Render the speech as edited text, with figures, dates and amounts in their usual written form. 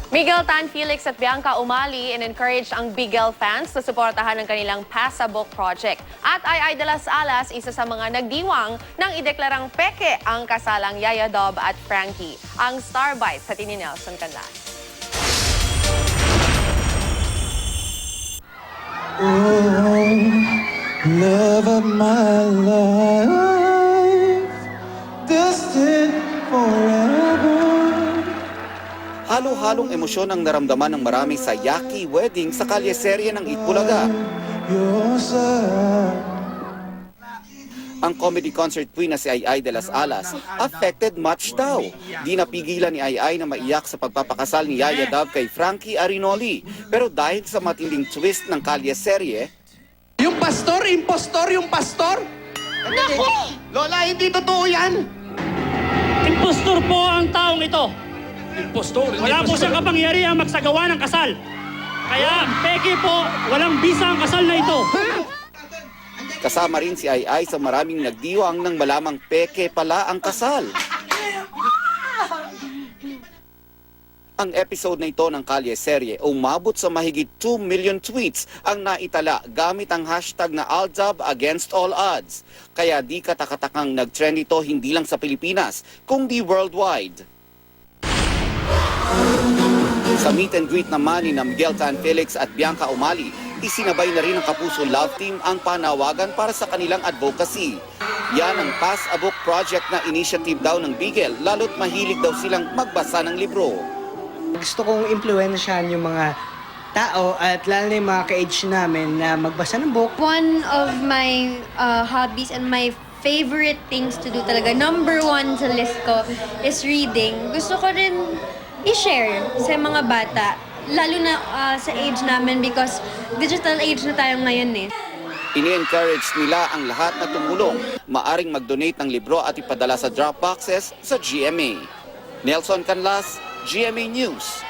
Miguel Tan Felix at Bianca Umali in-encourage ang Bigel fans na suportahan ang kanilang Pass a Book project. At Ay de las Alas, isa sa mga nagdiwang nang ideklarang peke ang kasalang Yaya Dob at Frankie. Ang Star Bites sa ni Nelson Canlas. Oh, love of my life, destined forever. Halo-halong emosyon ang naramdaman ng marami sa Yaki Wedding sa kalyeserye ng Itbulaga. Ang comedy concert queen na si Ay de las Alas affected much daw. Di napigilan ni Ay na maiyak sa pagpapakasal ni Yaya Dab kay Frankie Arinoli. Pero dahil sa matinding twist ng kalyeserye, Yung pastor, impostor yung pastor? Naku! Lola, hindi totoo yan! Impostor po ang taong ito. Impostor? Wala po siyang kapangyarihang magsagawa ng kasal. Kaya, peke po, walang bisa ang kasal na ito. kasama rin si Ay sa maraming nagdiwang nang malamang peke pala ang kasal. Ang episode na ito ng kalyeserye umabot sa mahigit 2 million tweets ang naitala gamit ang hashtag na Aldab Against All Odds. Kaya di katakatakang nag-trend ito hindi lang sa Pilipinas, kundi worldwide. Sa meet and greet naman ni Miguel Tan Felix at Bianca Umali, isinabay na rin ng Kapuso Love Team ang panawagan para sa kanilang advocacy. Yan ang Pass a Book project na initiative daw ng Bigel, lalo't mahilig daw silang magbasa ng libro. Gusto kong impluwensyahan yung mga tao at lalo na yung mga ka-age namin na magbasa ng book. One of my hobbies and my favorite things to do talaga, number one sa list ko, is reading. Gusto ko rin i-share sa mga bata, lalo na sa age namin because digital age na tayo ngayon eh. Ini-encourage nila ang lahat na tumulong, maaring mag-donate ng libro at ipadala sa drop boxes sa GMA. Nelson Canlas, GMA News.